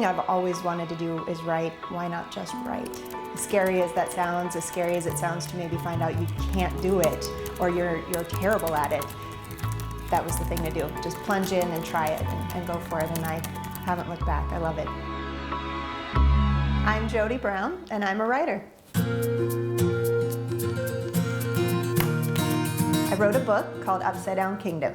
thing I've always wanted to do is write. Why not just write? As scary as that sounds, as scary as it sounds to maybe find out you can't do it or you're terrible at it, that was the thing to do. Just plunge in and try it and go for it, and I haven't looked back. I love it. I'm Jody Brown, and I'm a writer. I wrote a book called Upside Down Kingdom.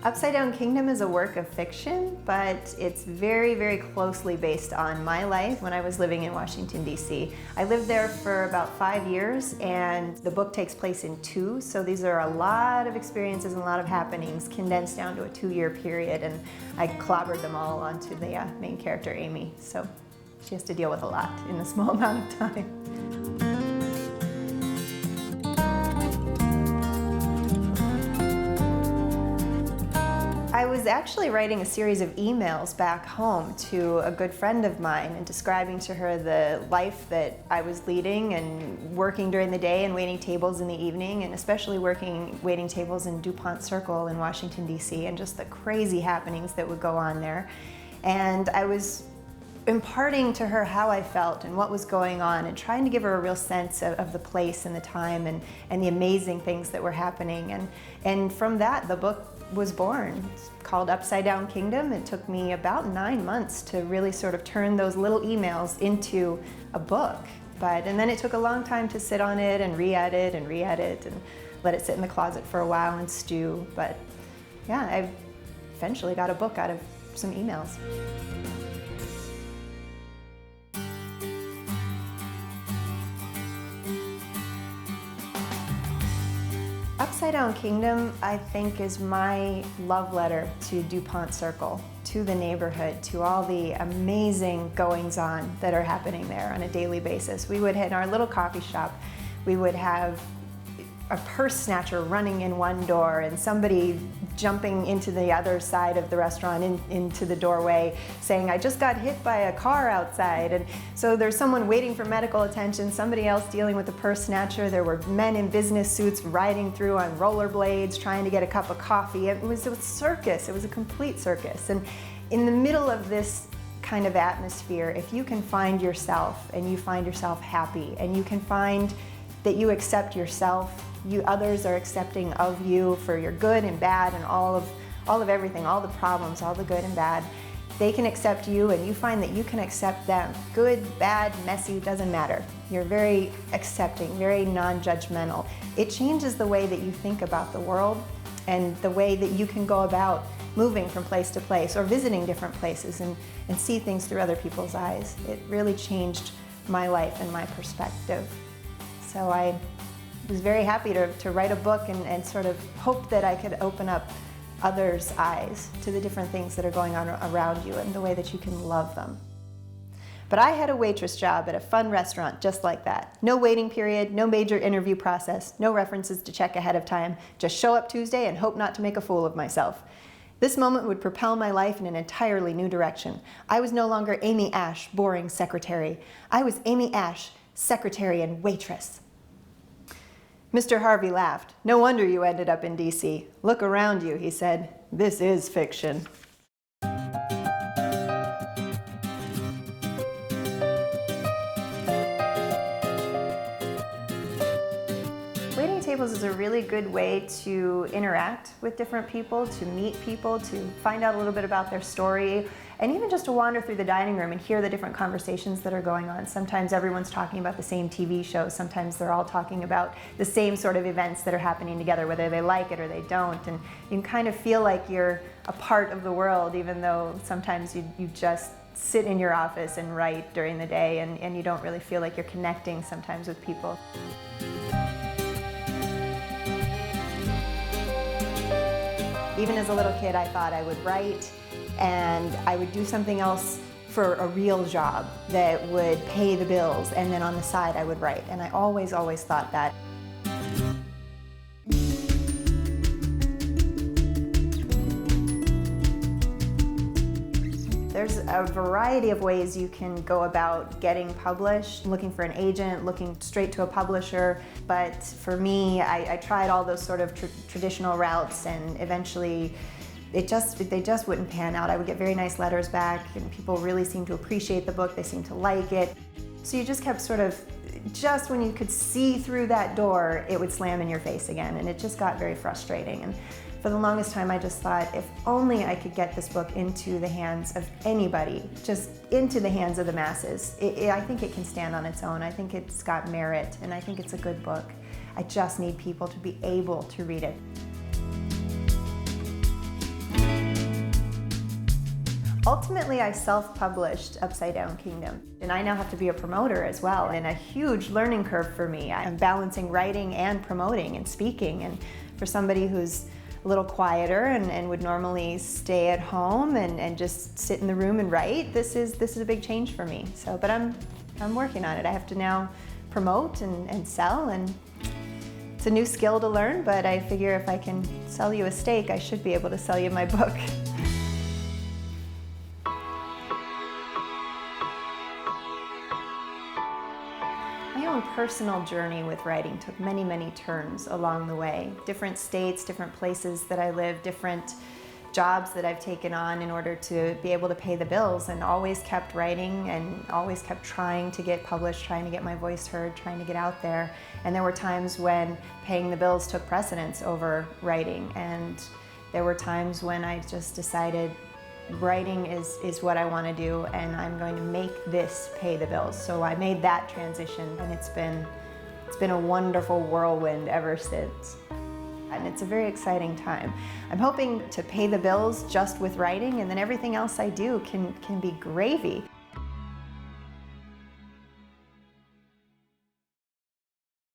Upside Down Kingdom is a work of fiction, but it's very, very closely based on my life when I was living in Washington, D.C. I lived there for about 5 years, and the book takes place in 2, so these are a lot of experiences and a lot of happenings condensed down to a 2-year period, and I clobbered them all onto the main character, Amy, so she has to deal with a lot in a small amount of time. I was actually writing a series of emails back home to a good friend of mine and describing to her the life that I was leading and working during the day and waiting tables in the evening, and especially waiting tables in DuPont Circle in Washington, D.C., and just the crazy happenings that would go on there. And I was imparting to her how I felt and what was going on and trying to give her a real sense of the place and the time and the amazing things that were happening. And from that, the book was born. It's called Upside Down Kingdom. It took me about 9 months to really sort of turn those little emails into a book. And then it took a long time to sit on it and re-edit and let it sit in the closet for a while and stew. But yeah, I eventually got a book out of some emails. Upside Down Kingdom, I think, is my love letter to DuPont Circle, to the neighborhood, to all the amazing goings-on that are happening there on a daily basis. We would, in our little coffee shop, we would have a purse snatcher running in one door and somebody jumping into the other side of the restaurant into the doorway saying, "I just got hit by a car outside." And so there's someone waiting for medical attention, somebody else dealing with the purse snatcher. There were men in business suits riding through on rollerblades trying to get a cup of coffee. It was a circus. It was a complete circus. And in the middle of this kind of atmosphere, if you can find yourself and you find yourself happy and you can find that you accept yourself, others are accepting of you for your good and bad and all of everything, all the problems, all the good and bad. They can accept you and you find that you can accept them. Good, bad, messy, doesn't matter. You're very accepting, very non-judgmental. It changes the way that you think about the world and the way that you can go about moving from place to place or visiting different places and see things through other people's eyes. It really changed my life and my perspective. So I was very happy to write a book and sort of hope that I could open up others' eyes to the different things that are going on around you and the way that you can love them. But I had a waitress job at a fun restaurant just like that. No waiting period, no major interview process, no references to check ahead of time. Just show up Tuesday and hope not to make a fool of myself. This moment would propel my life in an entirely new direction. I was no longer Amy Ash, boring secretary. I was Amy Ash, secretary and waitress. Mr. Harvey laughed. "No wonder you ended up in D.C. Look around you," he said. "This is fiction." Waiting tables is a really good way to interact with different people, to meet people, to find out a little bit about their story, and even just to wander through the dining room and hear the different conversations that are going on. Sometimes everyone's talking about the same TV show. Sometimes they're all talking about the same sort of events that are happening together, whether they like it or they don't. And you can kind of feel like you're a part of the world, even though sometimes you just sit in your office and write during the day and you don't really feel like you're connecting sometimes with people. Even as a little kid, I thought I would write and I would do something else for a real job that would pay the bills, and then on the side I would write. And I always thought that. There's a variety of ways you can go about getting published, looking for an agent, looking straight to a publisher. But for me, I tried all those sort of traditional routes and eventually they just wouldn't pan out. I would get very nice letters back, and people really seemed to appreciate the book. They seemed to like it. So you just kept sort of, just when you could see through that door, it would slam in your face again, and it just got very frustrating. And for the longest time, I just thought, if only I could get this book into the hands of anybody, just into the hands of the masses. I think it can stand on its own. I think it's got merit, and I think it's a good book. I just need people to be able to read it. Ultimately, I self-published Upside Down Kingdom, and I now have to be a promoter as well, and a huge learning curve for me. I'm balancing writing and promoting and speaking, and for somebody who's a little quieter and would normally stay at home and just sit in the room and write, this is a big change for me. So, but I'm working on it. I have to now promote and sell, and it's a new skill to learn, but I figure if I can sell you a steak, I should be able to sell you my book. My own personal journey with writing took many, many turns along the way. Different states, different places that I live, different jobs that I've taken on in order to be able to pay the bills, and always kept writing and always kept trying to get published, trying to get my voice heard, trying to get out there. And there were times when paying the bills took precedence over writing, and there were times when I just decided writing is what I want to do, and I'm going to make this pay the bills. So I made that transition, and it's been a wonderful whirlwind ever since. And it's a very exciting time. I'm hoping to pay the bills just with writing, and then everything else I do can be gravy.